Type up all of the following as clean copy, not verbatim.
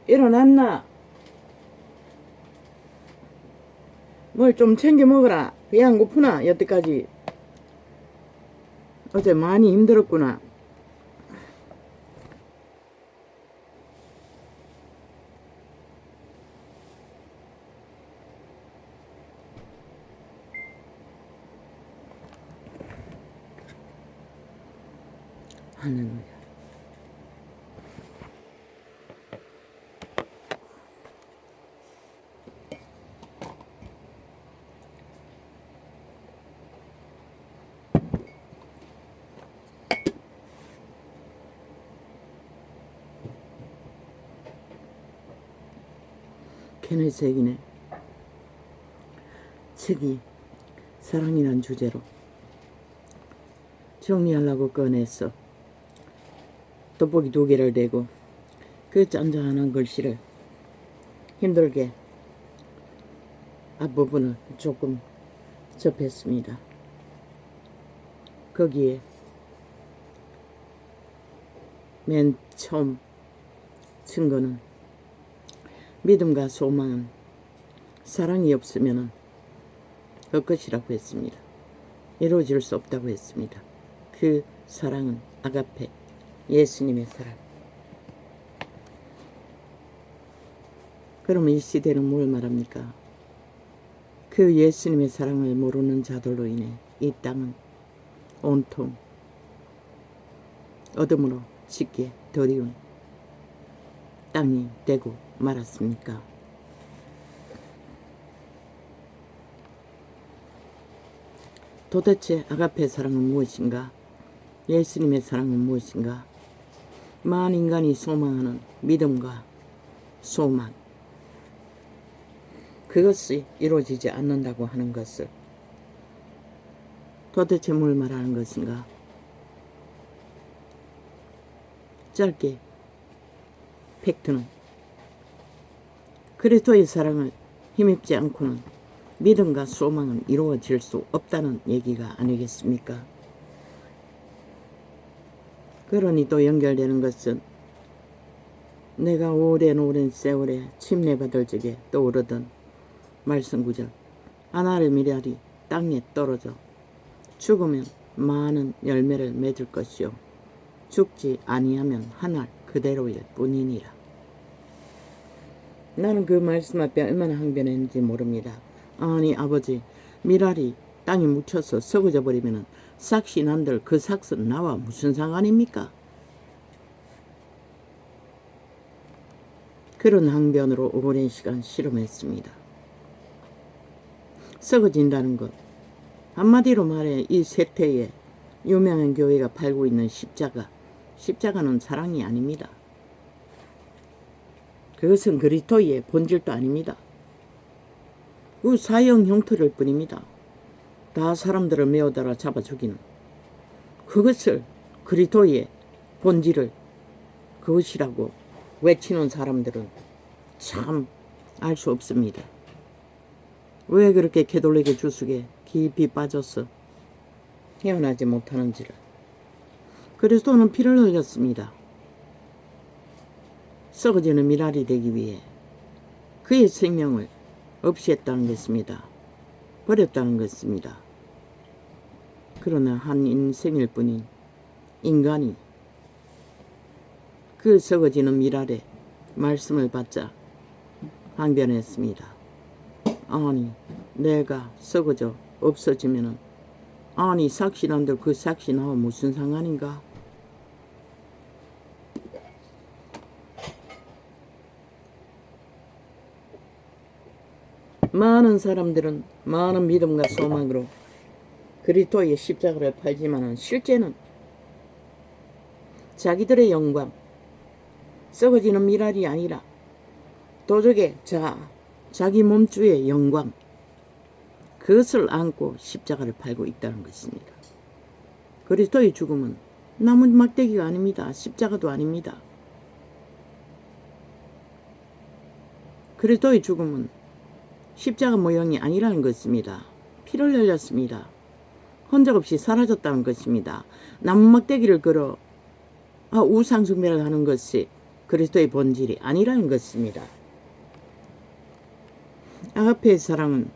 일어났나? 뭘 좀 챙겨 먹어라. 배 안 고프나? 여태까지 어제 많이 힘들었구나. 할렐루야. 케네색이네. 책이 사랑이란 주제로 정리하려고 꺼냈어. 돋보기 2개를 대고 그 짠짠한 글씨를 힘들게 앞부분을 조금 접했습니다. 거기에 맨 처음 증거는 믿음과 소망은 사랑이 없으면 헛것이라고 했습니다. 이루어질 수 없다고 했습니다. 그 사랑은 아가페, 예수님의 사랑. 그러면 이 시대는 뭘 말합니까? 그 예수님의 사랑을 모르는 자들로 인해 이 땅은 온통 어둠으로 짙게 더리운 땅이 되고 말았습니까? 도대체 아가페 사랑은 무엇인가? 예수님의 사랑은 무엇인가? 만 인간이 소망하는 믿음과 소망, 그것이 이루어지지 않는다고 하는 것을 도대체 뭘 말하는 것인가? 짧게 팩트는 그리스도의 사랑을 힘입지 않고는 믿음과 소망은 이루어질 수 없다는 얘기가 아니겠습니까? 그러니 또 연결되는 것은 내가 오랜 세월에 침례받을 적에 떠오르던 말씀 구절, 하나를 미랄이 땅에 떨어져 죽으면 많은 열매를 맺을 것이요 죽지 아니하면 한 알 그대로일 뿐이니라. 나는 그 말씀 앞에 얼마나 항변했는지 모릅니다. 아니 아버지, 미랄이 땅에 묻혀서 썩어져 버리면 싹이 난들 그 삭은 나와 무슨 상관입니까? 그런 항변으로 오랜 시간 실험했습니다. 썩어진다는 것, 한마디로 말해 이 세태에 유명한 교회가 팔고 있는 십자가는 사랑이 아닙니다. 그것은 그리스도의 본질도 아닙니다. 그 사형 형태일 뿐입니다. 다 사람들을 메어달아 잡아 죽이는 그것을 그리스도의 본질을 그것이라고 외치는 사람들은 참 알 수 없습니다. 왜 그렇게 캐톨릭의 주숙에 깊이 빠져서 헤어나지 못하는지를. 그리스도는 피를 흘렸습니다. 썩어지는 미랄이 되기 위해 그의 생명을 없이했다는 것입니다. 버렸다는 것입니다. 그러나 한 인생일 뿐인 인간이 그 썩어지는 미랄의 말씀을 받자 항변했습니다. 아니 내가 썩어져 없어지면은 아니 삭시 난들 그 삭시 나와 무슨 상관인가? 많은 사람들은 많은 믿음과 소망으로 그리스도의 십자가를 팔지만은 실제는 자기들의 영광, 썩어지는 미랄이 아니라 도적의 자기 몸주의 영광, 그것을 안고 십자가를 팔고 있다는 것입니다. 그리스도의 죽음은 나무 막대기가 아닙니다. 십자가도 아닙니다. 그리스도의 죽음은 십자가 모형이 아니라는 것입니다. 피를 흘렸습니다. 흔적 없이 사라졌다는 것입니다. 나무 막대기를 걸어 우상숭배를 하는 것이 그리스도의 본질이 아니라는 것입니다. 아가페의 사랑은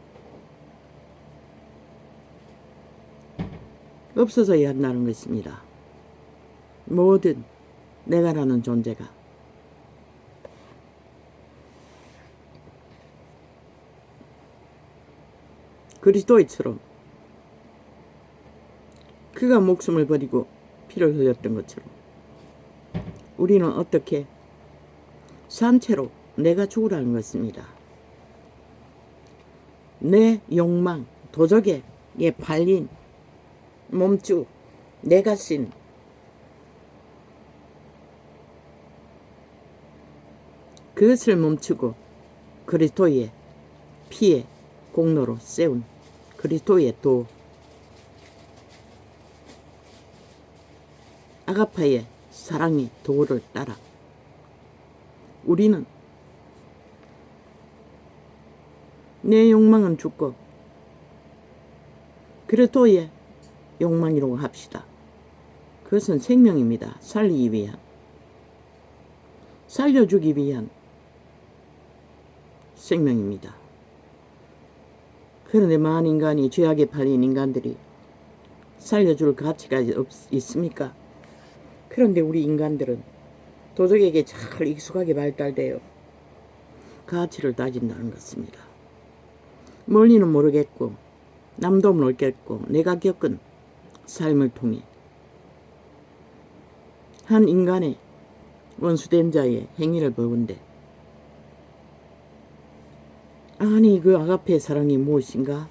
없어져야 한다는 것입니다. 모든 내가라는 존재가 그리스도처럼 그가 목숨을 버리고 피를 흘렸던 것처럼 우리는 어떻게 산채로 내가 죽으라는 것입니다. 내 욕망, 도적에 팔린 몸주, 내가 쓴 그것을 멈추고 그리스도의 피의 공로로 세운 그리스도의 도 아가파의 사랑의 도를 따라 우리는 내 욕망은 죽고 그리스도의 욕망이라고 합시다. 그것은 생명입니다. 살리기 위한, 살려주기 위한 생명입니다. 그런데 많은 인간이 죄악에 팔린 인간들이 살려줄 가치가 있습니까? 그런데 우리 인간들은 도적에게 잘 익숙하게 발달되어 가치를 따진다는 것입니다. 멀리는 모르겠고 남도 모르겠고 내가 겪은 삶을 통해 한 인간의 원수된 자의 행위를 보는데 아니 그 아가페의 사랑이 무엇인가?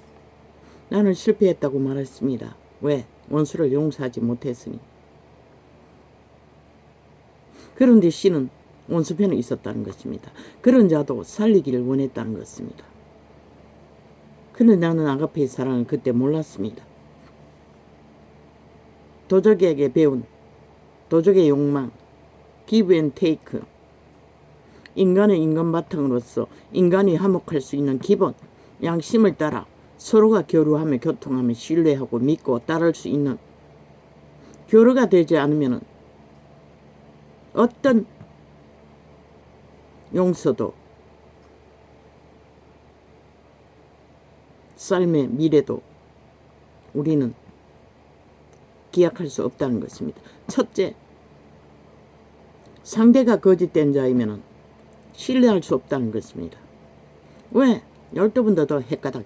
나는 실패했다고 말했습니다. 왜? 원수를 용서하지 못했으니. 그런데 씨는 원수편에 있었다는 것입니다. 그런 자도 살리기를 원했다는 것입니다. 그런데 나는 아가페의 사랑을 그때 몰랐습니다. 도적에게 배운 도적의 욕망, give and take, 인간은 인간 바탕으로서 인간이 화목할 수 있는 기본 양심을 따라 서로가 교류하며 교통하며 신뢰하고 믿고 따를 수 있는 교류가 되지 않으면 어떤 용서도 삶의 미래도 우리는 기약할 수 없다는 것입니다. 첫째, 상대가 거짓된 자이면 신뢰할 수 없다는 것입니다. 왜? 12번도 더 헷가닥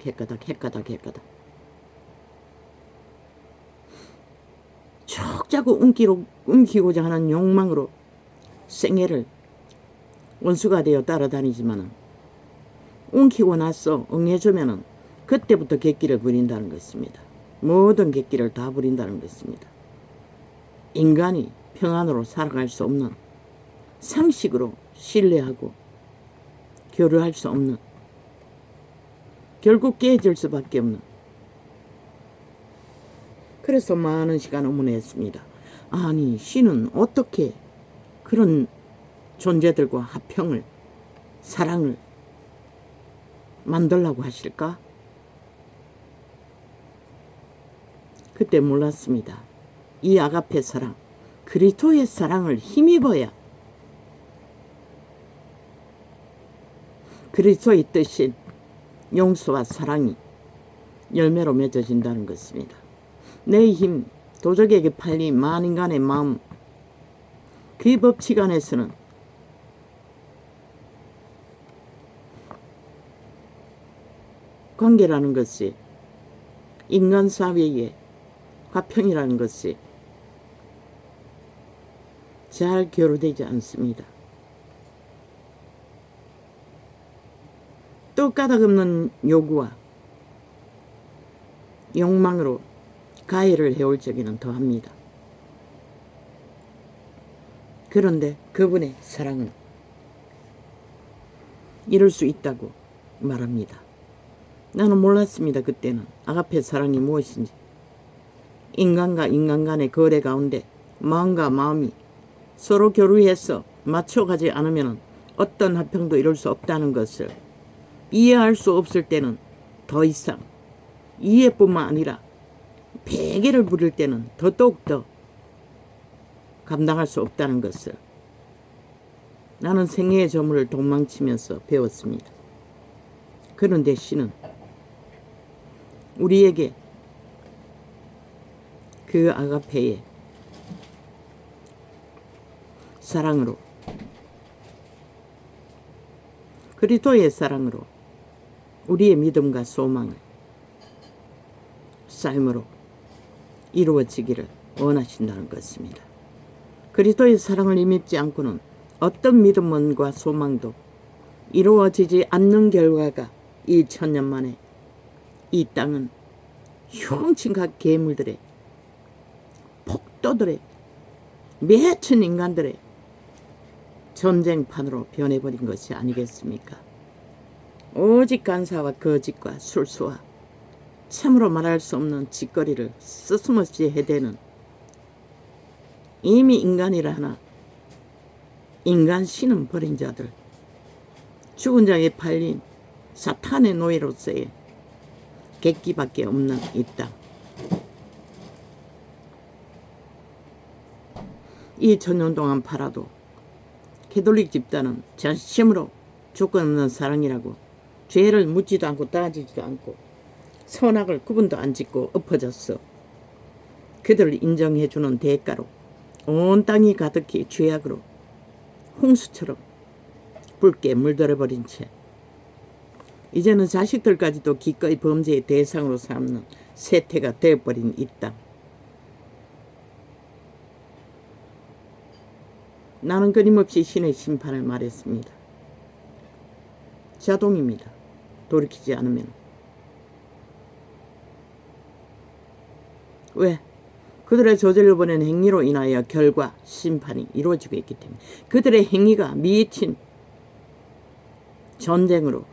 촉자고 움키고자 하는 욕망으로 생애를 원수가 되어 따라다니지만 움키고 나서 응해주면 그때부터 객기를 부린다는 것입니다. 모든 객기를 다 부린다는 것입니다. 인간이 평안으로 살아갈 수 없는 상식으로 신뢰하고 교류할 수 없는 결국 깨질 수밖에 없는 그래서 많은 시간 의문했습니다. 아니 신은 어떻게 그런 존재들과 화평을 사랑을 만들라고 하실까? 그때 몰랐습니다. 이 아가페 사랑, 그리스도의 사랑을 힘입어야 그리스도의 뜻인 용서와 사랑이 열매로 맺어진다는 것입니다. 내 힘, 도적에게 팔린 만인간의 마음, 그 법칙 안에서는 관계라는 것이 인간 사회의 화평이라는 것이 잘 교류되지 않습니다. 또 까닭없는 요구와 욕망으로 가해를 해올 적에는 더합니다. 그런데 그분의 사랑은 이룰 수 있다고 말합니다. 나는 몰랐습니다. 그때는 아가페 사랑이 무엇인지. 인간과 인간 간의 거래 가운데 마음과 마음이 서로 교류해서 맞춰가지 않으면 어떤 화평도 이룰 수 없다는 것을 이해할 수 없을 때는 더 이상 이해뿐만 아니라 베개를 부릴 때는 더더욱 더 감당할 수 없다는 것을 나는 생애의 저물을 도망치면서 배웠습니다. 그런데 신은 우리에게 그 아가페의 사랑으로, 그리스도의 사랑으로 우리의 믿음과 소망을 삶으로 이루어지기를 원하신다는 것입니다. 그리스도의 사랑을 힘입지 않고는 어떤 믿음과 소망도 이루어지지 않는 결과가 이 천년 만에 이 땅은 흉측한 괴물들의, 폭도들의, 미친 인간들의 전쟁판으로 변해버린 것이 아니겠습니까? 오직 간사와 거짓과 술수와 참으로 말할 수 없는 짓거리를 스스없이 해대는, 이미 인간이라 하나 인간 신은 버린 자들, 죽은 자에 팔린 사탄의 노예로서의 객기밖에 없는 이 땅, 이 천년 동안 팔아도 캐톨릭 집단은 전심으로 조건 없는 사랑이라고 죄를 묻지도 않고 따지지도 않고 선악을 구분도 안 짓고 엎어졌어. 그들을 인정해주는 대가로 온 땅이 가득히 죄악으로 홍수처럼 붉게 물들어버린 채 이제는 자식들까지도 기꺼이 범죄의 대상으로 삼는 세태가 되어버린 이 땅. 나는 끊임없이 신의 심판을 말했습니다. 자동입니다. 돌이키지 않으면. 왜? 그들의 저질러 보낸 행위로 인하여 결과, 심판이 이루어지고 있기 때문에, 그들의 행위가 미친 전쟁으로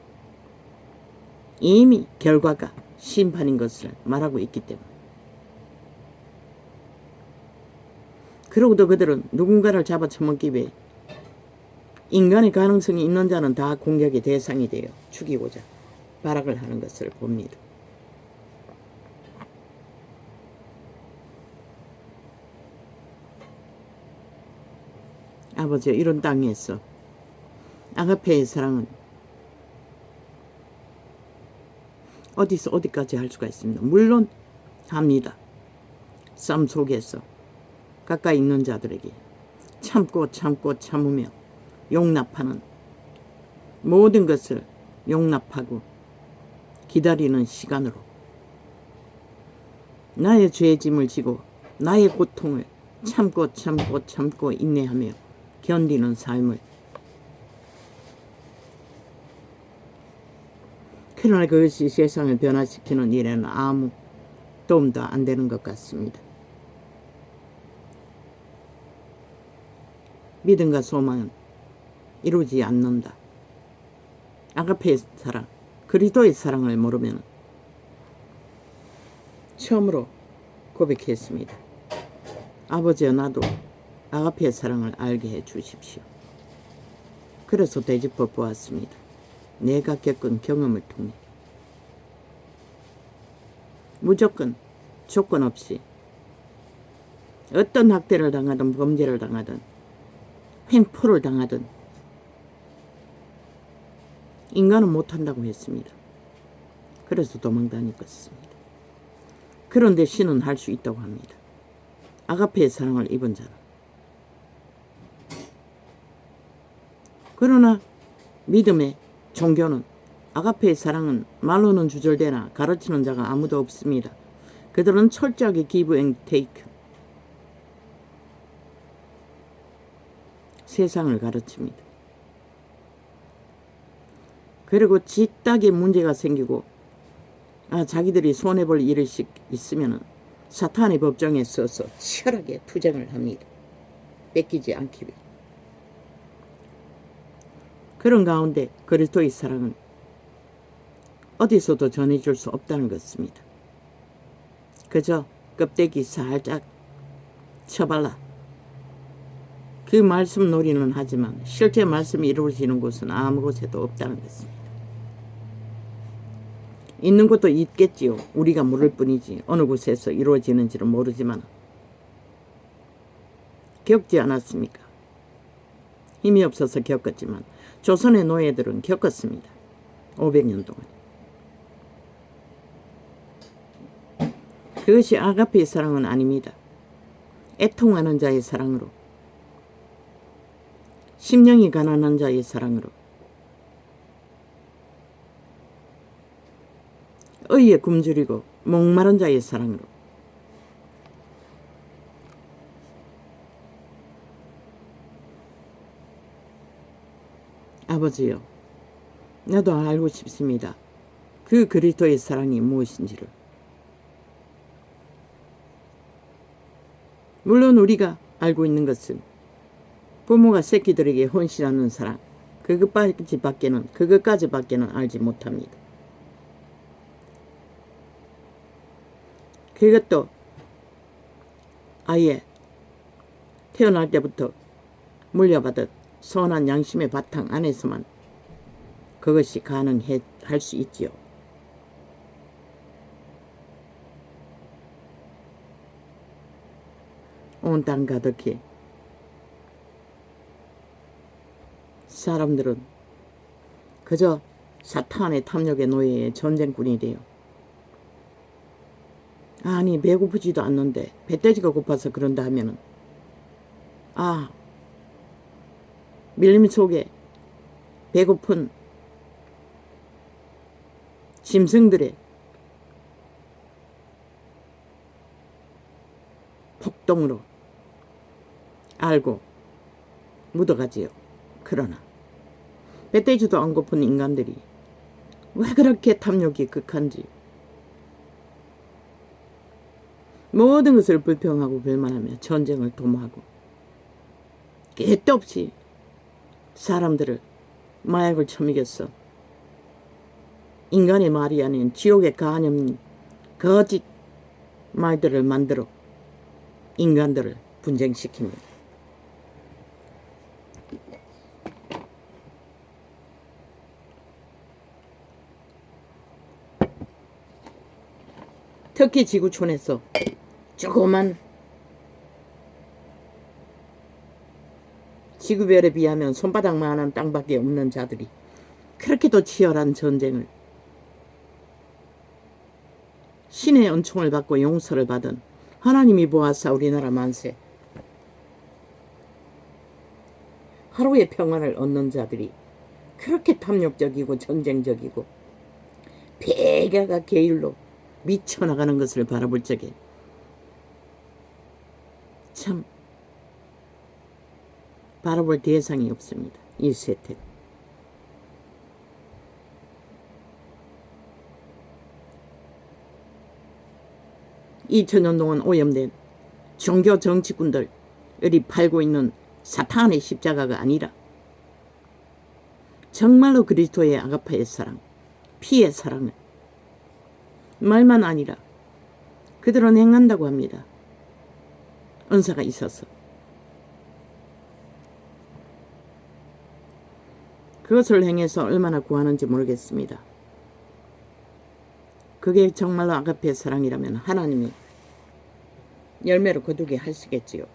이미 결과가 심판인 것을 말하고 있기 때문에. 그러고도 그들은 누군가를 잡아쳐먹기 위해 인간의 가능성이 있는 자는 다 공격의 대상이 되어 죽이고자 발악을 하는 것을 봅니다. 아버지여, 이런 땅에서 아가페의 사랑은 어디서 어디까지 할 수가 있습니다. 물론 합니다. 삶 속에서 가까이 있는 자들에게 참고 참으며 용납하는, 모든 것을 용납하고 기다리는 시간으로 나의 죄의 짐을 지고 나의 고통을 참고 인내하며 견디는 삶을, 그러나 그것이 세상을 변화시키는 일에는 아무 도움도 안 되는 것 같습니다. 믿음과 소망은 이루지 않는다. 아가페의 사랑, 그리스도의 사랑을 모르면 처음으로 고백했습니다. 아버지여, 나도 아가페의 사랑을 알게 해 주십시오. 그래서 되짚어 보았습니다. 내가 겪은 경험을 통해 무조건 조건 없이 어떤 학대를 당하든 범죄를 당하든 횡포를 당하든 인간은 못한다고 했습니다. 그래서 도망다녔습니다. 그런데 신은 할 수 있다고 합니다. 아가페의 사랑을 입은 자는. 그러나 믿음의 종교는, 아가페의 사랑은 말로는 주절되나 가르치는 자가 아무도 없습니다. 그들은 철저하게 give and take, 세상을 가르칩니다. 그리고 지딱에 문제가 생기고 자기들이 손해볼 일이 있으면 사탄의 법정에 서서 치열하게 투쟁을 합니다. 뺏기지 않기 위해. 그런 가운데 그리스도의 사랑은 어디서도 전해줄 수 없다는 것입니다. 그저 껍데기 살짝 쳐발라 그 말씀 놀이는 하지만 실제 말씀이 이루어지는 곳은 아무 곳에도 없다는 것입니다. 있는 곳도 있겠지요. 우리가 모를 뿐이지 어느 곳에서 이루어지는지는 모르지만 겪지 않았습니까? 힘이 없어서 겪었지만 조선의 노예들은 겪었습니다. 500년 동안. 그것이 아가페의 사랑은 아닙니다. 애통하는 자의 사랑으로, 심령이 가난한 자의 사랑으로, 의에 굶주리고 목마른 자의 사랑으로, 아버지요, 나도 알고 싶습니다. 그 그리스도의 사랑이 무엇인지를. 물론 우리가 알고 있는 것은 부모가 새끼들에게 헌신하는 사랑, 그것까지밖에는 알지 못합니다. 그것도 아예 태어날 때부터 물려받은 선한 양심의 바탕 안에서만 그것이 가능할 수 있지요. 온 땅 가득히 사람들은 그저 사탄의 탐욕의 노예의 전쟁꾼이 돼요. 아니 배고프지도 않는데 배돼지가 고파서 그런다 하면은 밀림 속에 배고픈 짐승들의 폭동으로 알고 묻어가지요. 그러나 배돼지도 안 고픈 인간들이 왜 그렇게 탐욕이 극한지, 모든 것을 불평하고 불만하며 전쟁을 도모하고 끝도 없이 사람들을 마약을 처먹였어. 인간의 말이 아닌 지옥의 간염 거짓 말들을 만들어 인간들을 분쟁시킵니다. 특히 지구촌에서 조그만 지구별에 비하면 손바닥만한 땅밖에 없는 자들이 그렇게도 치열한 전쟁을, 신의 은총을 받고 용서를 받은 하나님이 보아사 우리나라 만세, 하루의 평안을 얻는 자들이 그렇게 탐욕적이고 전쟁적이고 배가가 계율로 미쳐나가는 것을 바라볼 적에 참 바라볼 대상이 없습니다. 이 세태. 2000년 동안 오염된 종교 정치꾼들이 팔고 있는 사탄의 십자가가 아니라 정말로 그리스도의 아가파의 사랑, 피의 사랑을 말만 아니라 그들은 행한다고 합니다. 은사가 있어서. 그것을 행해서 얼마나 구하는지 모르겠습니다. 그게 정말로 아가페의 사랑이라면 하나님이 열매로 거두게 하시겠지요.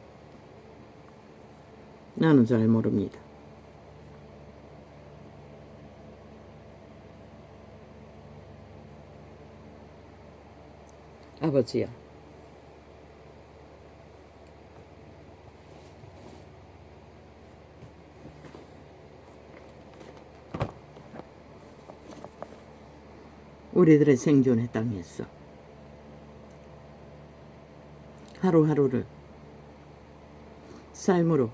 나는 잘 모릅니다. 아버지야, 우리들의 생존의 땅에서 하루하루를 삶으로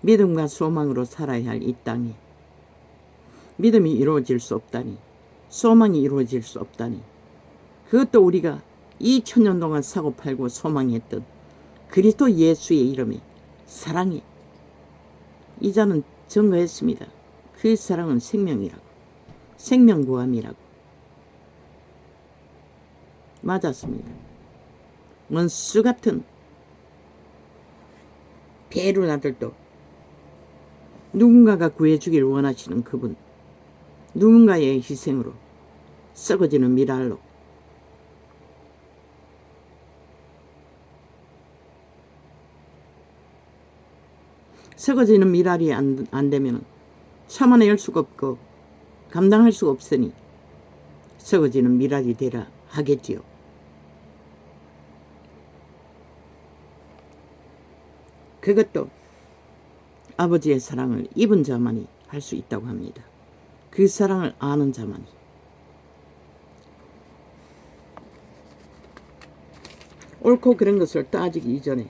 믿음과 소망으로 살아야 할 이 땅에 믿음이 이루어질 수 없다니, 소망이 이루어질 수 없다니, 그것도 우리가 2000년 동안 사고팔고 소망했던 그리스도 예수의 이름에 사랑이 이자는 증거했습니다. 그 사랑은 생명이라고, 생명구함이라고. 맞았습니다. 원수 같은 베르나들도 누군가가 구해주길 원하시는 그분, 누군가의 희생으로 썩어지는 미랄로 썩어지는 미랄이 안 되면 참아낼 수가 없고 감당할 수가 없으니 썩어지는 미랄이 되라 하겠지요. 그것도 아버지의 사랑을 입은 자만이 할 수 있다고 합니다. 그 사랑을 아는 자만이. 옳고 그런 것을 따지기 이전에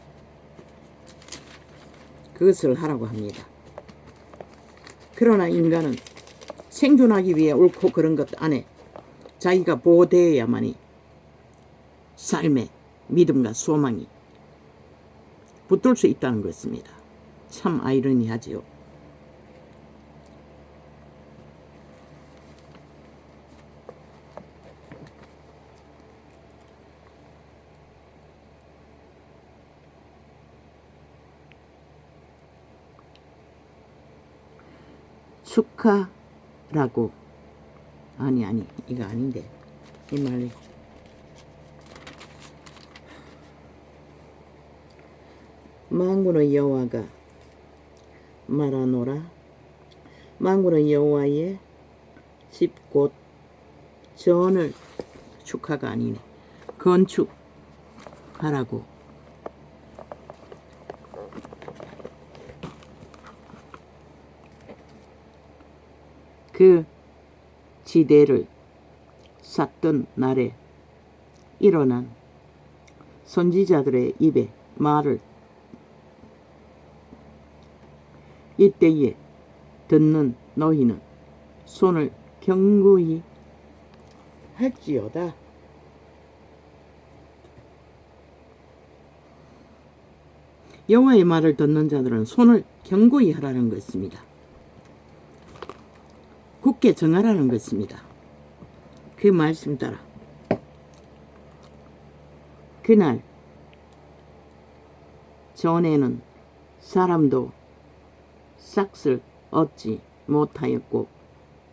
그것을 하라고 합니다. 그러나 인간은 생존하기 위해 옳고 그런 것 안에 자기가 보호되어야만이 삶의 믿음과 소망이 붙들 수 있다는 것입니다. 참 아이러니하지요. 축하라고 아니 이거 아닌데 이 말이 만군의 여호와가 말하노라. 만군의 여호와의 집 곧 전을 축하가 아니네 건축하라고. 그 지대를 쌓던 날에 일어난 선지자들의 입에 말을 이때에 듣는 너희는 손을 견고히 할지어다. 여호와의 말을 듣는 자들은 손을 견고히 하라는 것입니다. 굳게 정하라는 것입니다. 그 말씀 따라 그날 전에는 사람도 싹을 얻지 못하였고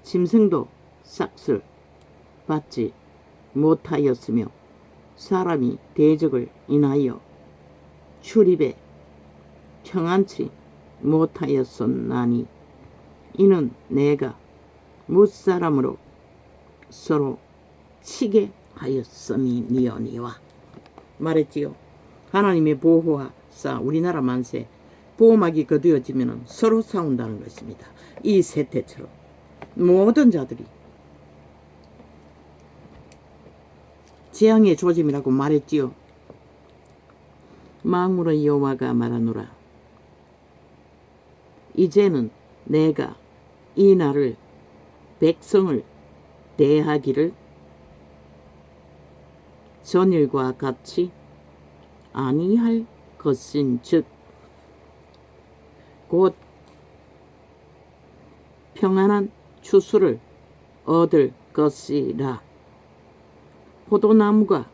짐승도 싹을 받지 못하였으며 사람이 대적을 인하여 출입에 평안치 못하였었나니 이는 내가 무사람으로 서로 치게 하였음이니와 말했지요. 하나님의 보호하사 우리나라 만세 보호막이 거두어지면 서로 싸운다는 것입니다. 이 세태처럼 모든 자들이 재앙의 조짐이라고 말했지요. 만군의 여호와가 말하노라. 이제는 내가 이 날을 백성을 대하기를 전일과 같이 아니할 것인즉 곧 평안한 추수를 얻을 것이라. 포도나무가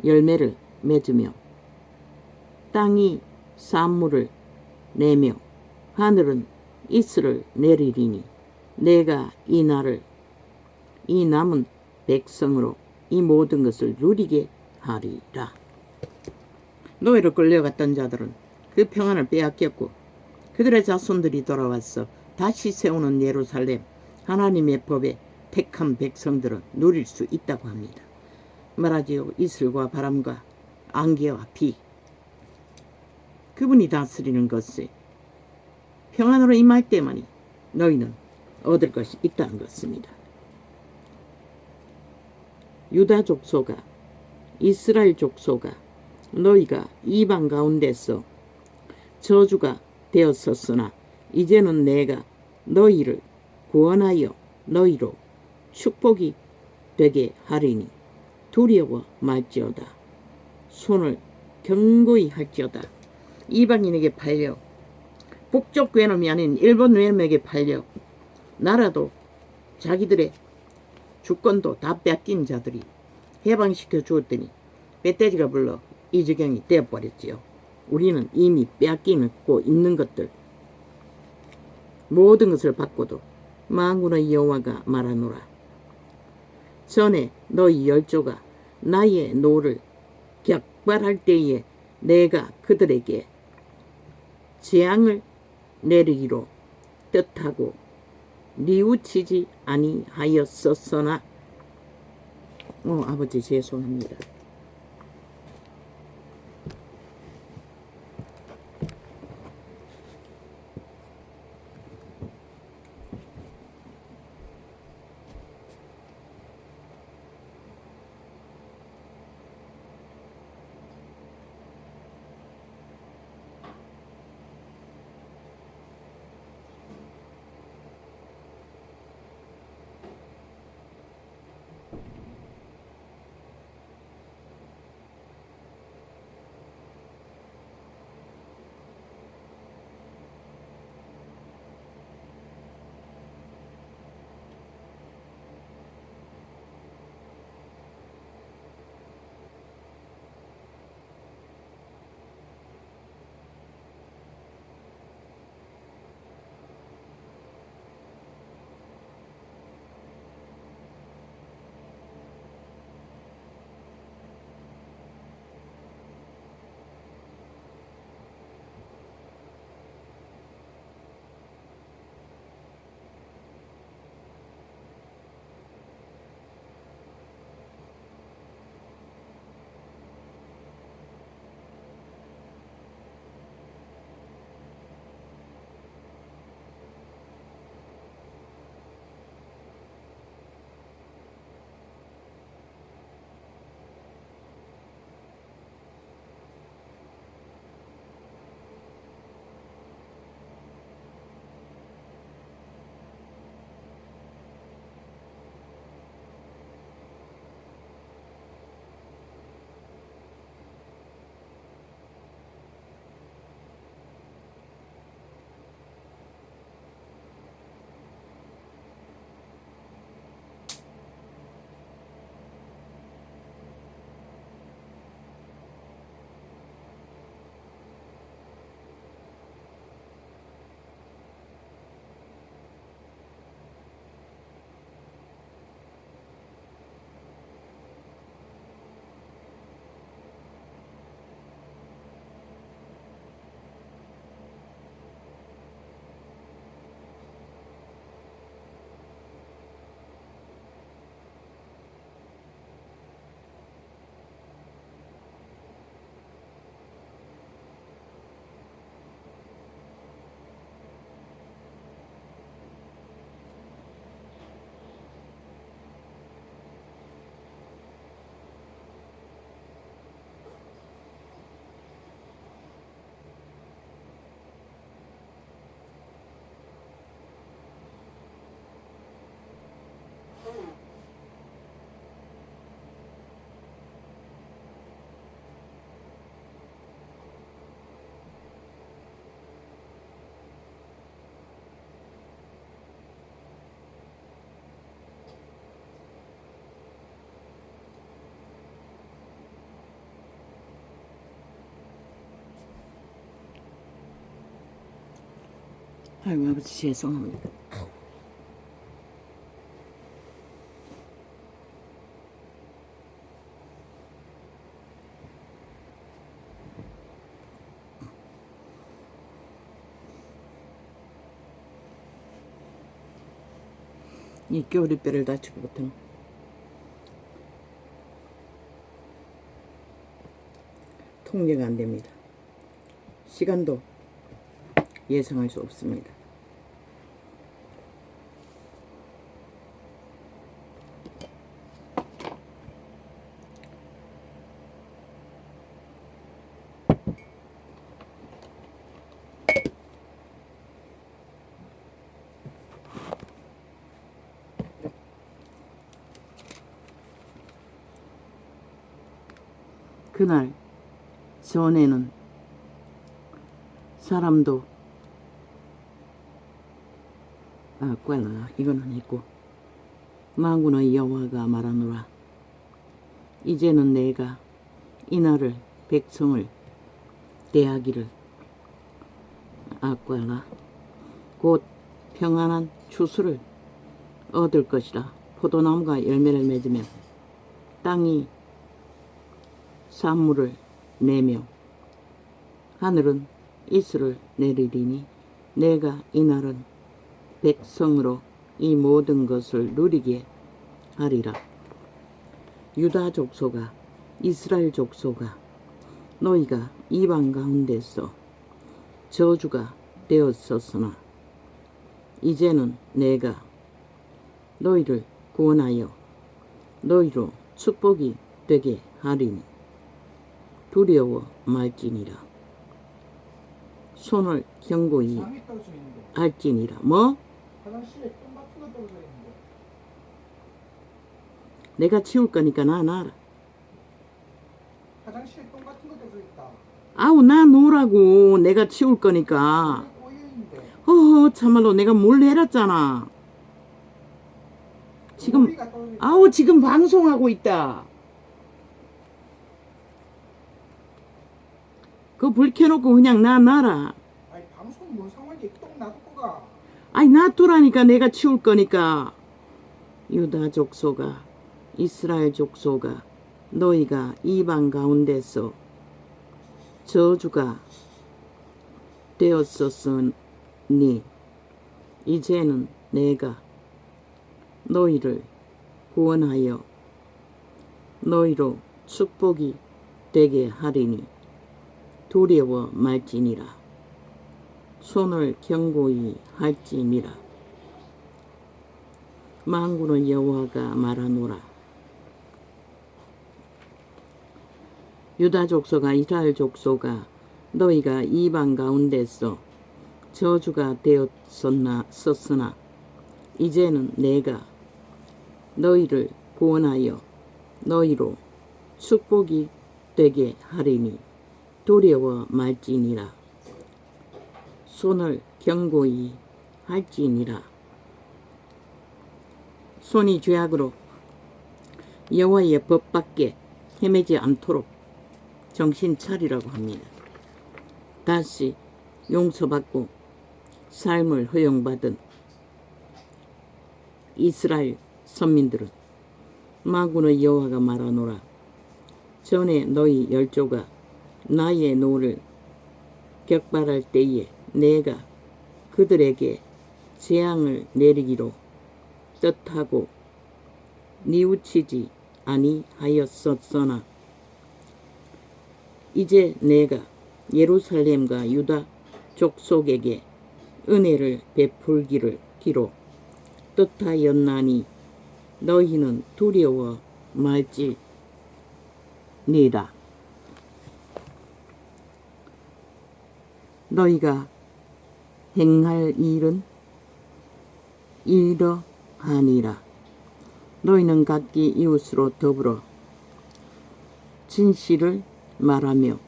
열매를 맺으며 땅이 산물을 내며 하늘은 이슬을 내리리니 내가 이 날을 이 남은 백성으로 이 모든 것을 누리게 하리라. 노예로 끌려갔던 자들은 그 평안을 빼앗겼고 그들의 자손들이 돌아와서 다시 세우는 예루살렘 하나님의 법에 택한 백성들은 누릴 수 있다고 합니다. 말하지요. 이슬과 바람과 안개와 비 그분이 다스리는 것에 평안으로 임할 때만이 너희는 얻을 것이 있다는 것입니다. 유다 족속아 이스라엘 족속아 너희가 이방 가운데서 저주가 되었었으나 이제는 내가 너희를 구원하여 너희로 축복이 되게 하리니 두려워 말지어다. 손을 견고히 할지어다. 이방인에게 팔려 북쪽 괴놈이 아닌 일본 외놈에게 팔려 나라도 자기들의 주권도 다 뺏긴 자들이 해방시켜 주었더니 멧돼지가 불러 이 지경이 되어버렸지요. 우리는 이미 빼앗기고 있는 것들 모든 것을 받고도 만군의 여호와가 말하노라. 전에 너희 열조가 나의 노를 격발할 때에 내가 그들에게 재앙을 내리기로 뜻하고 뉘우치지 아니하였었으나 아버지 죄송합니다. 아이고 아버지 죄송합니다. 이 겨울이뼈를 다치고 보통 통제가 안 됩니다. 시간도 예상할 수 없습니다. 그날 전에는 사람도 꿰라 이거는 있고 만군의 여호와가 말하노라 이제는 내가 이날을 백성을 대하기를 꿰라 곧 평안한 추수를 얻을 것이라 포도나무가 열매를 맺으며 땅이 산물을 내며 하늘은 이슬을 내리리니 내가 이날은 백성으로 이 모든 것을 누리게 하리라. 유다 족속아, 이스라엘 족속아, 너희가 이방 가운데서 저주가 되었었으나 이제는 내가 너희를 구원하여 너희로 축복이 되게 하리니 두려워 말지니라. 손을 견고히 상이 떨어져 있는데 할지니라. 뭐? 화장실에 똥 같은 거 떨어져 있는데 내가 치울 거니까 나 놔라. 화장실에 똥 같은 거 떨어져 있다. 아우 나 놓으라고. 내가 치울 거니까. 꼬여 있는데 허허 참말로 내가 몰래 해놨잖아. 지금 머리가 떨어져 있다. 아우 지금 방송하고 있다. 그거 불 켜놓고 그냥 나 놔라. 아니 방송 뭔 상관이 똥 놔두고 가. 아니 놔두라니까. 내가 치울 거니까. 유다 족속아, 이스라엘 족속아, 너희가 이방 가운데서 저주가 되었었으니 이제는 내가 너희를 구원하여 너희로 축복이 되게 하리니 두려워 말지니라. 손을 견고히 할지니라. 만군의 여호와가 말하노라. 유다 족속아, 이스라엘 족속아, 너희가 이방 가운데서 저주가 되었었으나 이제는 내가 너희를 구원하여 너희로 축복이 되게 하리니 두려워 말지니라. 손을 견고히 할지니라. 손이 죄악으로 여호와의 법 밖에 헤매지 않도록 정신 차리라고 합니다. 다시 용서받고 삶을 허용받은 이스라엘 선민들은 만군의 여호와가 말하노라. 전에 너희 열조가 나의 노를 격발할 때에 내가 그들에게 재앙을 내리기로 뜻하고 뉘우치지 아니하였었으나 이제 내가 예루살렘과 유다 족속에게 은혜를 베풀기를 기로 뜻하였나니 너희는 두려워 말지니라. 너희가 행할 일은 이러하니라. 너희는 각기 이웃으로 더불어 진실을 말하며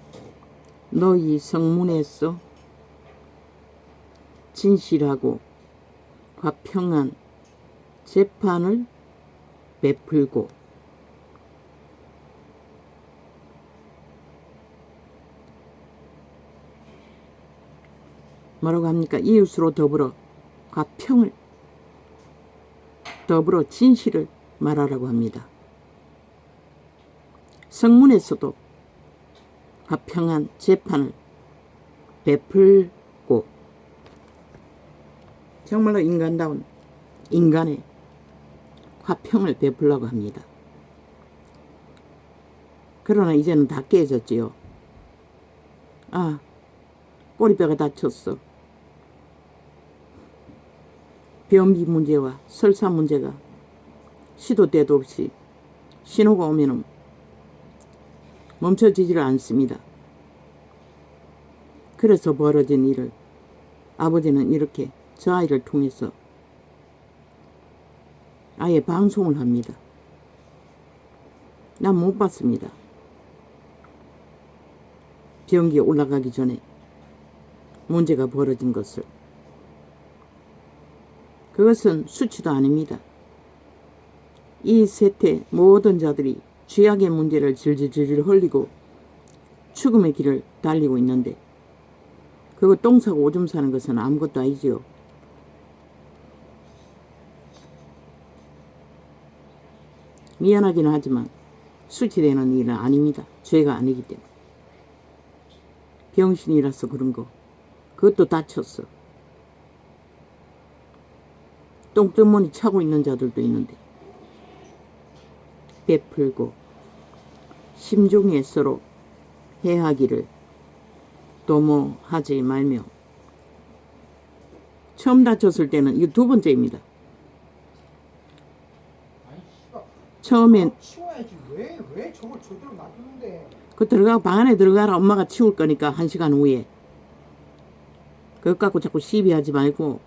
너희 성문에서 진실하고 화평한 재판을 베풀고 뭐라고 합니까? 이웃으로 더불어 화평을 더불어 진실을 말하라고 합니다. 성문에서도 화평한 재판을 베풀고 정말로 인간다운 인간의 화평을 베풀라고 합니다. 그러나 이제는 다 깨졌지요. 아, 꼬리뼈가 다쳤어. 변비 문제와 설사 문제가 시도 때도 없이 신호가 오면은 멈춰지지를 않습니다. 그래서 벌어진 일을 아버지는 이렇게 저 아이를 통해서 아예 방송을 합니다. 난 못 봤습니다. 변기에 올라가기 전에 문제가 벌어진 것을. 그것은 수치도 아닙니다. 이 세태 모든 자들이 죄악의 문제를 질질질 흘리고 죽음의 길을 달리고 있는데 그거 똥 사고 오줌 사는 것은 아무것도 아니지요. 미안하긴 하지만 수치되는 일은 아닙니다. 죄가 아니기 때문에. 병신이라서 그런 거. 그것도 다쳤어. 똥주머니 차고 있는 자들도 있는데 베풀고 심중에 서로 해하기를 도모하지 말며. 처음 다쳤을 때는 이거 두 번째입니다. 아니 씨발 처음엔 치워야지. 왜 저걸 저대로 놔두는데. 그 들어가고 방 안에 들어가라. 엄마가 치울 거니까 1시간 후에. 그것 갖고 자꾸 시비하지 말고.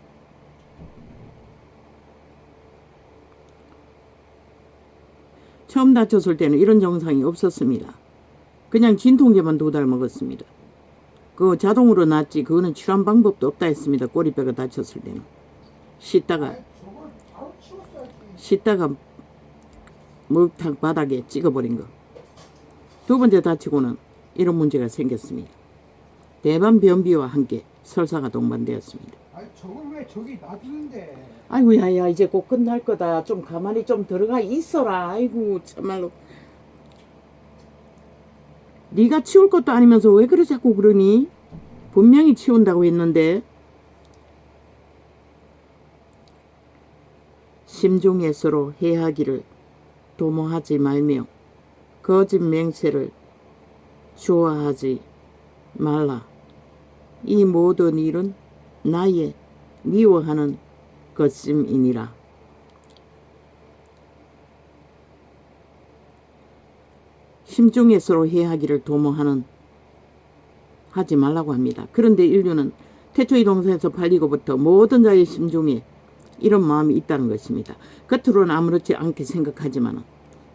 처음 다쳤을 때는 이런 증상이 없었습니다. 그냥 진통제만 2달 먹었습니다. 그 자동으로 낫지 그거는 치료한 방법도 없다 했습니다. 꼬리뼈가 다쳤을 때는. 씻다가 아니 저걸 바로 치웠어야지. 씻다가 목탕 바닥에 찍어버린 거. 두 번째 다치고는 이런 문제가 생겼습니다. 대반 변비와 함께 설사가 동반되었습니다. 아니 저걸 왜 저기 놔두는데. 아이고 야야 이제 곧 끝날 거다. 좀 가만히 좀 들어가 있어라. 아이고 참말로. 네가 치울 것도 아니면서 왜 그래 자꾸 그러니? 분명히 치운다고 했는데. 심중에 서로 해하기를 도모하지 말며 거짓 맹세를 좋아하지 말라. 이 모든 일은 나의 미워하는 것임이니라. 심중에 서로 해하기를 도모하는 하지 말라고 합니다. 그런데 인류는 태초의 동산에서 팔리고부터 모든 자의 심중에 이런 마음이 있다는 것입니다. 겉으로는 아무렇지 않게 생각하지만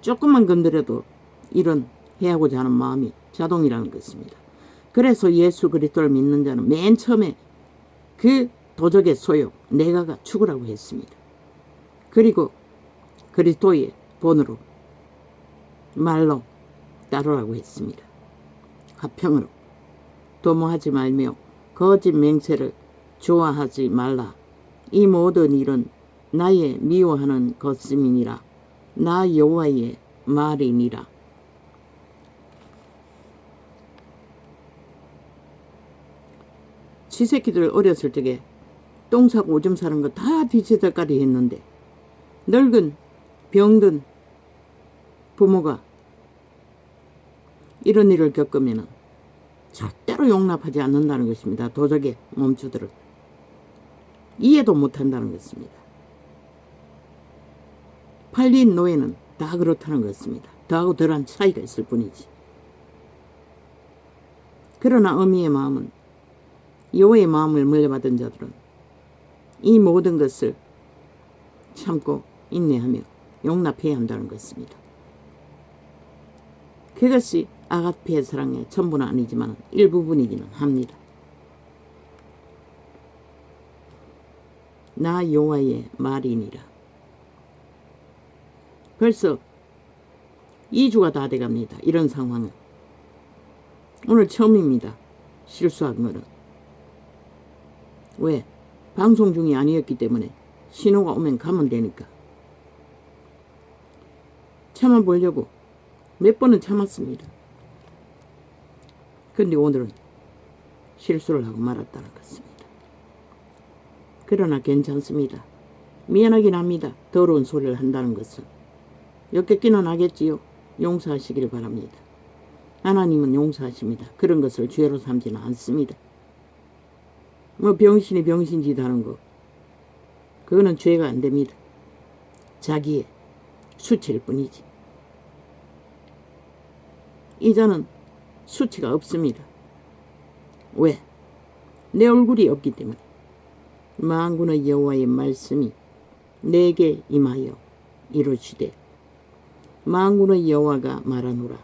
조금만 건드려도 이런 해하고자 하는 마음이 자동이라는 것입니다. 그래서 예수 그리스도를 믿는 자는 맨 처음에 그 도적의 소욕 내가가 죽으라고 했습니다. 그리고 그리스도의 본으로 말로 따르라고 했습니다. 화평으로 도모하지 말며 거짓 맹세를 좋아하지 말라. 이 모든 일은 나의 미워하는 것임이니라. 나 여호와의 말이니라. 지새끼들 어렸을 적에 똥 사고 오줌 사는 거 다 뒤치다까리 했는데 늙은 병든 부모가 이런 일을 겪으면 절대로 용납하지 않는다는 것입니다. 도적의 몸주들을 이해도 못한다는 것입니다. 팔린 노예는 다 그렇다는 것입니다. 더하고 덜한 차이가 있을 뿐이지. 그러나 어미의 마음은 여호와의 마음을 물려받은 자들은 이 모든 것을 참고 인내하며 용납해야 한다는 것입니다. 그것이 아가페의 사랑의 전부는 아니지만 일부분이기는 합니다. 나 여호와의 말이니라. 벌써 2주가 다 돼갑니다. 이런 상황은. 오늘 처음입니다. 실수한 거는. 왜? 방송 중이 아니었기 때문에 신호가 오면 가면 되니까. 참아보려고 몇 번은 참았습니다. 근데 오늘은 실수를 하고 말았다는 것입니다. 그러나 괜찮습니다. 미안하긴 합니다. 더러운 소리를 한다는 것은. 역겹기는 하겠지요. 용서하시기를 바랍니다. 하나님은 용서하십니다. 그런 것을 죄로 삼지는 않습니다. 뭐 병신이 병신짓 하는 거 그거는 죄가 안 됩니다. 자기의 수치일 뿐이지. 이자는 수치가 없습니다. 왜? 내 얼굴이 없기 때문에. 만군의 여호와의 말씀이 내게 임하여 이루시되 만군의 여호와가 말하노라.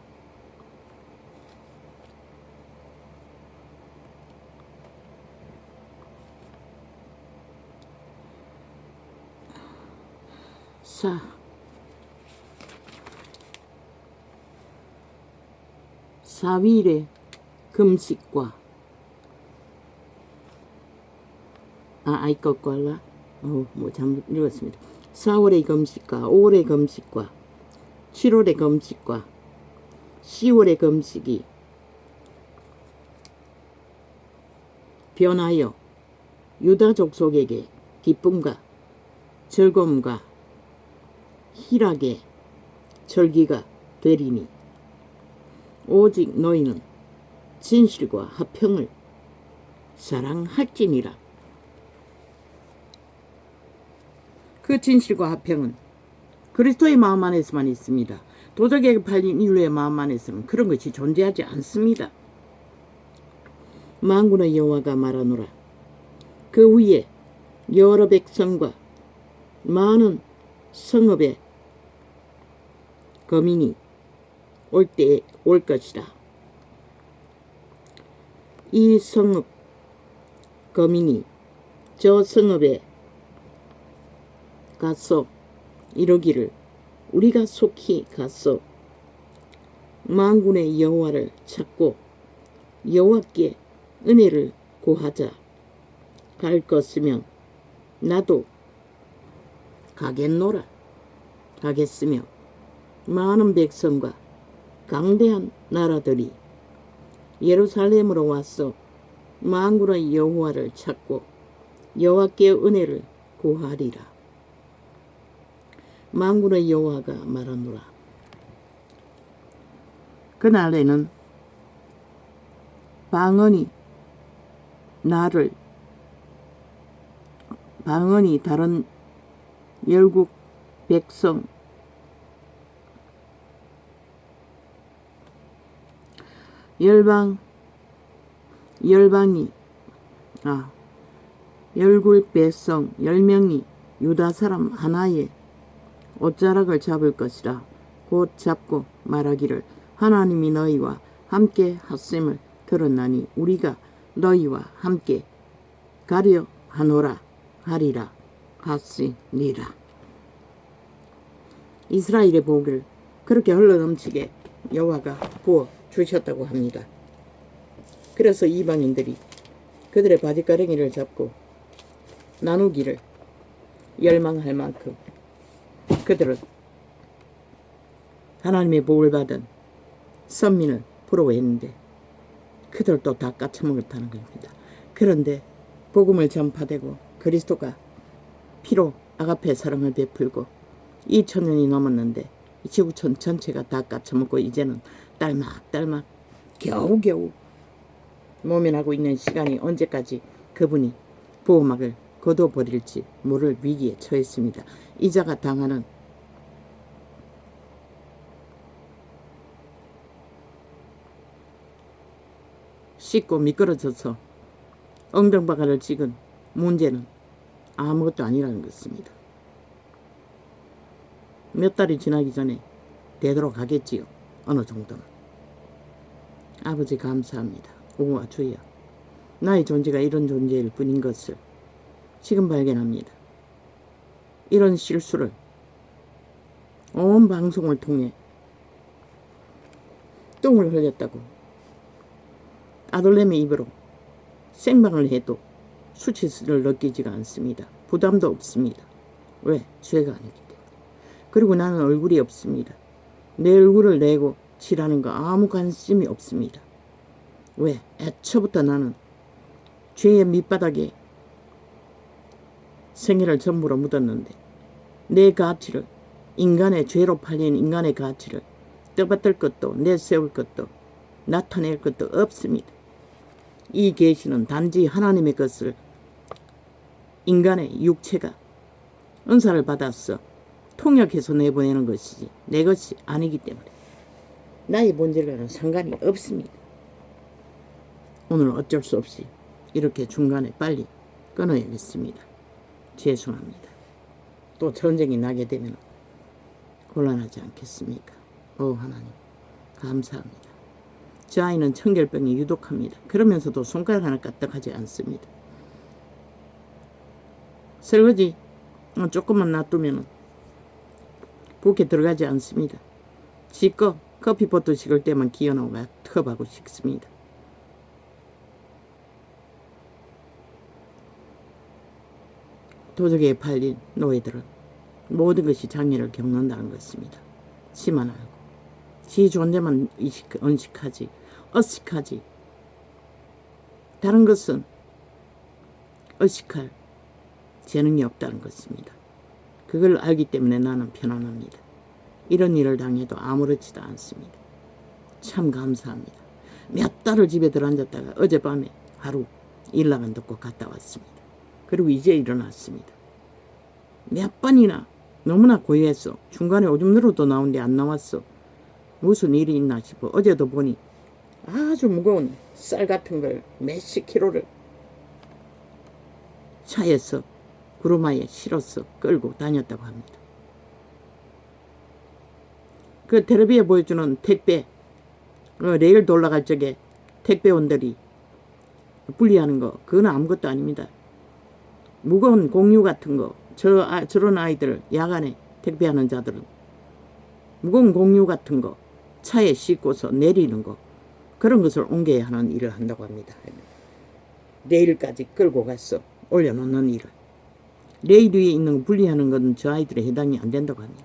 사일의 금식과 아이것 걸라 잘못 읽었습니다. 4월의 금식과 5월의 금식과 7월의 금식과 10월의 금식이 변하여 유다 족속에게 기쁨과 즐거움과 희락의 절기가 되리니 오직 너희는 진실과 화평을 사랑할지니라. 그 진실과 화평은 그리스도의 마음 안에서만 있습니다. 도적에게 팔린 인류의 마음 안에서는 그런 것이 존재하지 않습니다. 만군의 여호와가 말하노라. 그 후에 여러 백성과 많은 성읍의 거민이 올 때에 올 것이다. 이 성읍 거민이 저 성읍에 가서 이러기를 우리가 속히 가서 만군의 여호와를 찾고 여호와께 은혜를 구하자 할 것이면 나도 가겠으며 많은 백성과 강대한 나라들이 예루살렘으로 와서 만군의 여호와를 찾고 여호와께 은혜를 구하리라. 만군의 여호와가 말하노라. 그날에는 방언이 다른 열국 백성 열국 백성 10명이 유다 사람 하나의 옷자락을 잡을 것이라. 곧 잡고 말하기를 하나님이 너희와 함께 하심을 들었나니 우리가 너희와 함께 가려 하노라 하리라 하시니라. 이스라엘의 복을 그렇게 흘러넘치게 여호와가 부어 주셨다고 합니다. 그래서 이방인들이 그들의 바짓가랭이를 잡고 나누기를 열망할 만큼 그들은 하나님의 복을 받은 선민을 부러워했는데 그들도 다 까쳐먹었다는 겁니다. 그런데 복음을 전파되고 그리스도가 피로 아가페 사랑을 베풀고 2000년이 넘었는데 지구촌 전체가 다 까쳐먹고 이제는 딸막딸막 겨우겨우 모면하고 있는 시간이 언제까지 그분이 보호막을 걷어버릴지 모를 위기에 처했습니다. 이자가 당하는 씻고 미끄러져서 엉덩바가를 찍은 문제는 아무것도 아니라는 것입니다. 몇 달이 지나기 전에 되돌아가겠지요. 어느 정도는. 아버지 감사합니다. 오와 주여, 나의 존재가 이런 존재일 뿐인 것을 지금 발견합니다. 이런 실수를 온 방송을 통해 똥을 흘렸다고 아들내미 입으로 생방을 해도 수치스를 느끼지가 않습니다. 부담도 없습니다. 왜? 죄가 아니기 때문에. 그리고 나는 얼굴이 없습니다. 내 얼굴을 내고 칠하는 거 아무 관심이 없습니다. 왜? 애초부터 나는 죄의 밑바닥에 생애를 전부로 묻었는데 내 가치를, 인간의 죄로 팔린 인간의 가치를 떠받들 것도 내세울 것도 나타낼 것도 없습니다. 이 계시는 단지 하나님의 것을 인간의 육체가 은사를 받아서 통역해서 내보내는 것이지 내 것이 아니기 때문에 나의 본질과는 상관이 없습니다. 오늘 어쩔 수 없이 이렇게 중간에 빨리 끊어야겠습니다. 죄송합니다. 또 전쟁이 나게 되면 곤란하지 않겠습니까? 오 하나님 감사합니다. 저 아이는 청결병이 유독합니다. 그러면서도 손가락 하나 까딱하지 않습니다. 설거지 조금만 놔두면 부엌에 들어가지 않습니다. 지껏 커피포트 식을 때만 기어나오고 컵하고 식습니다. 도적에 팔린 노예들은 모든 것이 장애를 겪는다는 것입니다. 치만 알고 지 존재만 언식하지 어식하지 다른 것은 의식할 재능이 없다는 것입니다. 그걸 알기 때문에 나는 편안합니다. 이런 일을 당해도 아무렇지도 않습니다. 참 감사합니다. 몇 달을 집에 들어앉았다가 어젯밤에 하루 일 나간다고 갔다 왔습니다. 그리고 이제 일어났습니다. 몇 번이나 너무나 고요했어. 중간에 오줌 누러도 나오는데 안 나왔어. 무슨 일이 있나 싶어. 어제도 보니 아주 무거운 쌀 같은 걸 몇십 킬로를 차에서 구루마에 실어서 끌고 다녔다고 합니다. 그 텔레비에 보여주는 택배, 레일 돌아갈 적에 택배원들이 분리하는 거, 그건 아무것도 아닙니다. 무거운 공유 같은 거, 저런 아이들, 야간에 택배하는 자들은 무거운 공유 같은 거 차에 싣고서 내리는 거, 그런 것을 옮겨야 하는 일을 한다고 합니다. 레일까지 끌고 가서 올려놓는 일을. 레일 위에 있는 거 분리하는 건 저 아이들에 해당이 안 된다고 합니다.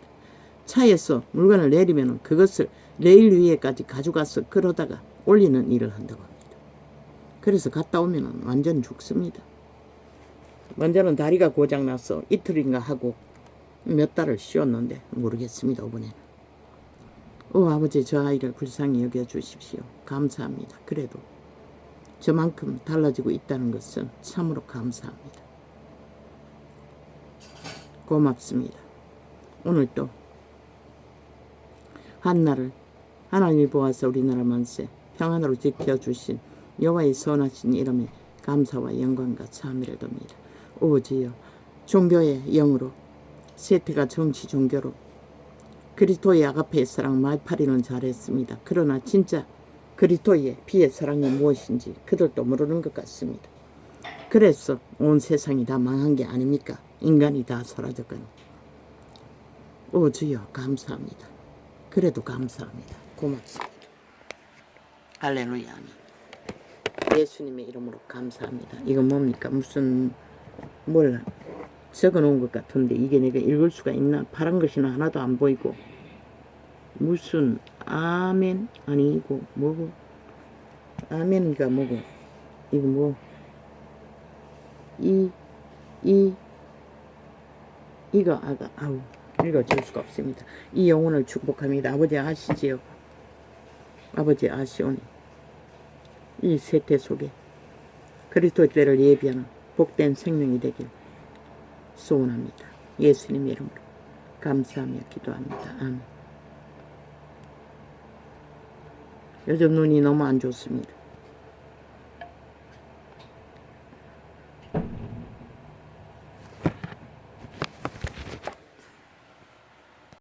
차에서 물건을 내리면 그것을 레일 위에까지 가져가서 그러다가 올리는 일을 한다고 합니다. 그래서 갔다 오면 완전 죽습니다. 먼저는 다리가 고장나서 이틀인가 하고 몇 달을 쉬었는데 모르겠습니다. 이번에는. 아버지, 저 아이를 불쌍히 여겨주십시오. 감사합니다. 그래도 저만큼 달라지고 있다는 것은 참으로 감사합니다. 고맙습니다. 오늘 또 한나를 하나님이 보아서 우리나라 만세 평안으로 지켜주신 여호와의 선하신 이름에 감사와 영광과 찬미를 드립니다. 오 주여, 종교의 영으로, 세태가 정치 종교로 그리스도의 아가페의 사랑 말파리는 잘했습니다. 그러나 진짜 그리스도의 비의 사랑이 무엇인지 그들도 모르는 것 같습니다. 그래서 온 세상이 다 망한 게 아닙니까? 인간이 다 사라졌거든. 오 주여, 감사합니다. 그래도 감사합니다. 고맙습니다. 할렐루야. 아멘. 예수님의 이름으로 감사합니다. 이거 뭡니까? 무슨 뭘 적어놓은 것 같은데 이게 내가 읽을 수가 있나? 파란 것이나 하나도 안 보이고 무슨 아멘 아니고 뭐고 아멘이가 뭐고 이거 뭐 이거 아가 아우 읽어줄 수가 없습니다. 이 영혼을 축복합니다. 아버지 아시지요? 아버지 아시오니 이 세태 속에 그리스도의 때를 예비하는 복된 생명이 되길 소원합니다. 예수님 이름으로 감사하며 기도합니다. 아멘. 요즘 눈이 너무 안 좋습니다.